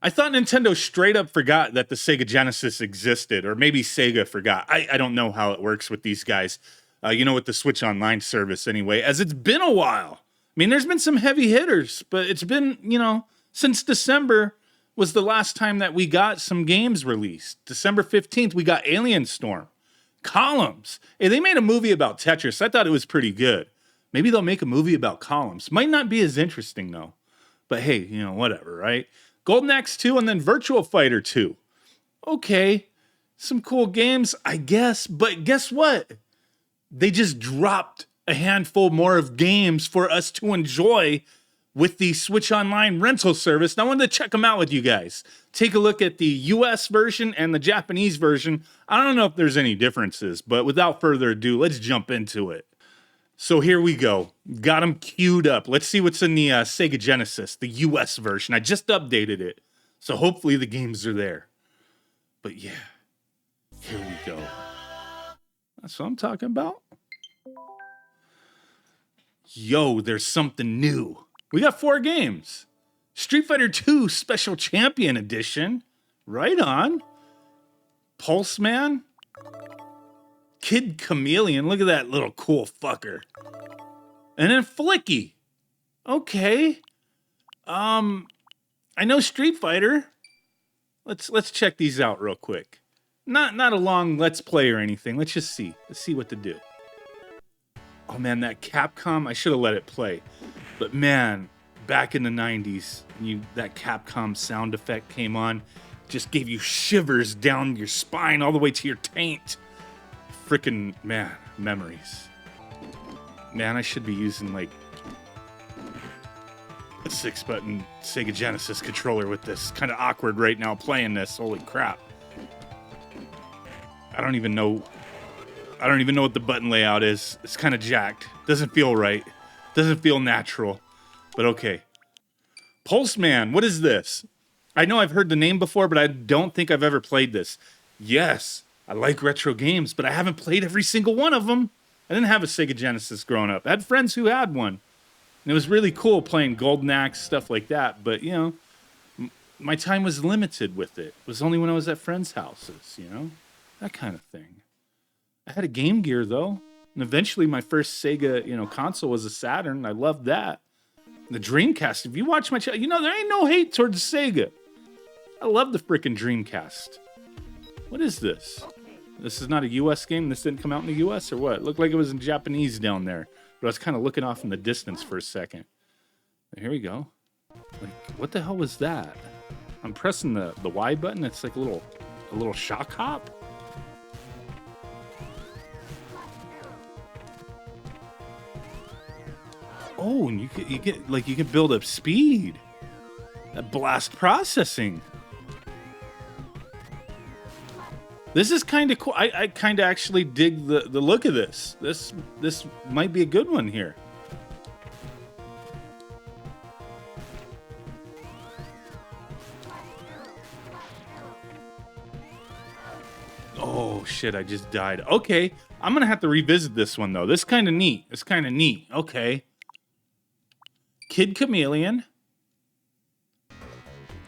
I thought Nintendo straight up forgot that the Sega Genesis existed, or maybe Sega forgot. I don't know how it works with these guys. With the Switch Online service anyway, as it's been a while. I mean, there's been some heavy hitters, but it's been, since December was the last time that we got some games released. December 15th, we got Alien Storm. Columns. Hey, they made a movie about Tetris. I thought it was pretty good. Maybe they'll make a movie about Columns. Might not be as interesting, though. But hey, whatever, right? Golden Axe 2 and then Virtual Fighter 2. Okay, some cool games, I guess. But guess what? They just dropped a handful more of games for us to enjoy with the Switch Online rental service. And I wanted to check them out with you guys. Take a look at the US version and the Japanese version. I don't know if there's any differences, but without further ado, let's jump into it. So here we go. Got them queued up. Let's see what's in the Sega Genesis, the US version. I just updated it, so hopefully the games are there. But yeah, here we go. That's what I'm talking about. Yo, there's something new. We got 4 games. Street Fighter 2 Special Champion Edition. Right on. Pulseman. Kid Chameleon. Look at that little cool fucker. And then Flicky. Okay. I know Street Fighter. Let's check these out real quick. Not a long let's play or anything. Let's just see. Let's see what to do. Oh man, that Capcom, I should have let it play. But man, back in the 90s, that Capcom sound effect came on, just gave you shivers down your spine all the way to your taint. Frickin', man, memories. Man, I should be using like a 6-button Sega Genesis controller with this. Kind of awkward right now playing this. Holy crap. I don't even know what the button layout is. It's kind of jacked. Doesn't feel right. Doesn't feel natural. But okay. Pulseman, what is this? I know I've heard the name before, but I don't think I've ever played this. Yes, I like retro games, but I haven't played every single one of them. I didn't have a Sega Genesis growing up. I had friends who had one. And it was really cool playing Golden Axe, stuff like that. But, my time was limited with it. It was only when I was at friends' houses, that kind of thing. I had a Game Gear, though. And eventually my first Sega, console was a Saturn. I loved that. The Dreamcast, if you watch my channel, there ain't no hate towards Sega. I love the frickin' Dreamcast. What is this? This is not a US game? This didn't come out in the US or what? It looked like it was in Japanese down there. But I was kind of looking off in the distance for a second. Here we go. Like, what the hell was that? I'm pressing the Y button. It's like a little shock hop. Oh, and you can build up speed. That blast processing. This is kind of cool. I kind of actually dig the look of this. This might be a good one here. Oh shit, I just died. Okay, I'm gonna have to revisit this one though. This is kind of neat. Okay. Kid Chameleon.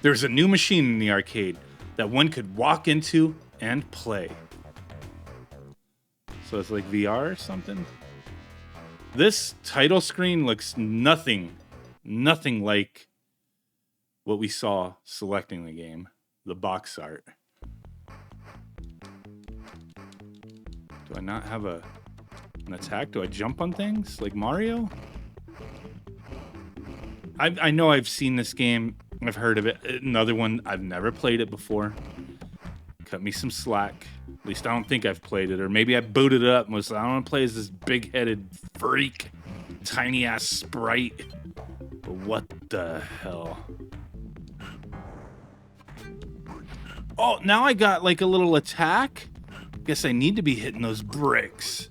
There's a new machine in the arcade that one could walk into and play. So it's like VR or something. This title screen looks nothing like what we saw selecting the game, the box art. Do I not have an attack? Do I jump on things like Mario? I know I've seen this game. I've heard of it. Another one, I've never played it before. Cut me some slack. At least I don't think I've played it. Or maybe I booted it up and was like, I don't want to play as this big-headed freak. Tiny-ass sprite. But what the hell? Oh, now I got like a little attack? Guess I need to be hitting those bricks.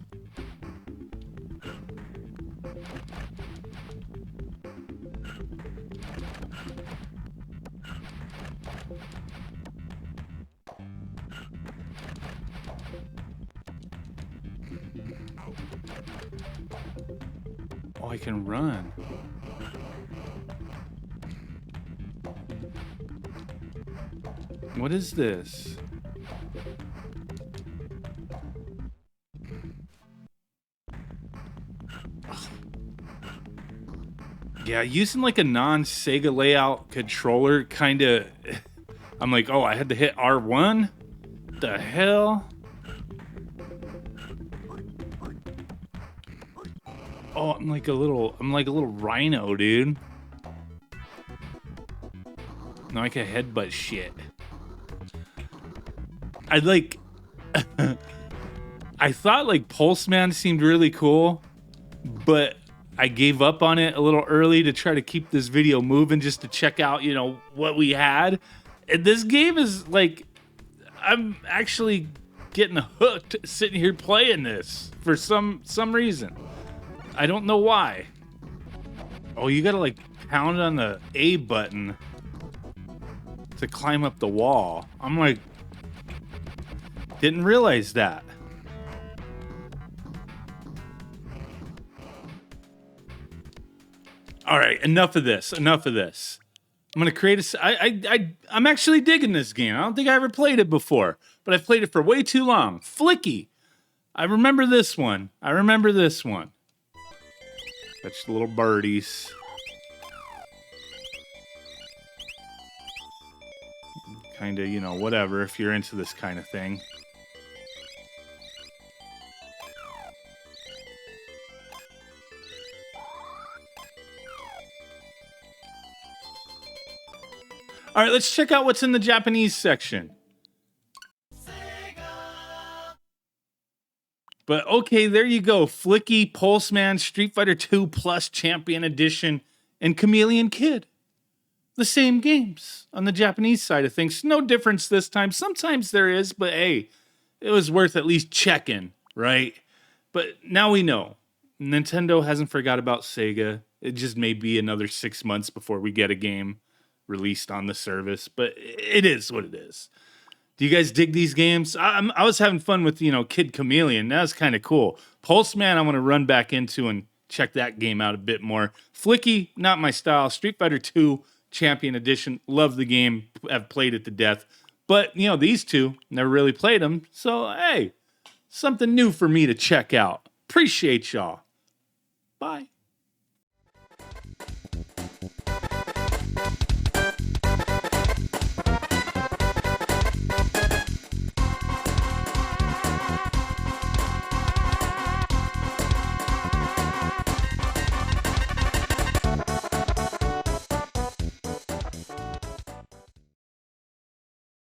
Oh, I can run. What is this? Yeah, using like a non-Sega layout controller kind of... I'm like, oh, I had to hit R1? The hell? Oh, I'm like a little rhino, dude. Now I can headbutt shit. I like... I thought like Pulseman seemed really cool, but I gave up on it a little early to try to keep this video moving just to check out, you know, what we had. And this game is like, I'm actually getting hooked sitting here playing this for some reason. I don't know why. Oh, you gotta like pound on the A button to climb up the wall. I'm like, didn't realize that. All right, enough of this. Enough of this. I'm gonna create a. I'm actually digging this game. I don't think I ever played it before, but I've played it for way too long. Flicky. I remember this one. I remember this one. Catch the little birdies. Kind of, you know, whatever if you're into this kind of thing. All right, let's check out what's in the Japanese section. But okay, there you go. Flicky, Pulseman, Street Fighter 2 Plus Champion Edition, and Chameleon Kid. The same games on the Japanese side of things. No difference this time. Sometimes there is, but hey, it was worth at least checking, right? But now we know. Nintendo hasn't forgot about Sega. It just may be another 6 months before we get a game released on the service, but it is what it is. Do you guys dig these games? I was having fun with, you know, Kid Chameleon. That was kind of cool. Pulseman, I want to run back into and check that game out a bit more. Flicky, not my style. Street Fighter 2 Champion Edition, love the game. I've played it to death. But, you know, these two, never really played them. So, hey, something new for me to check out. Appreciate y'all. Bye.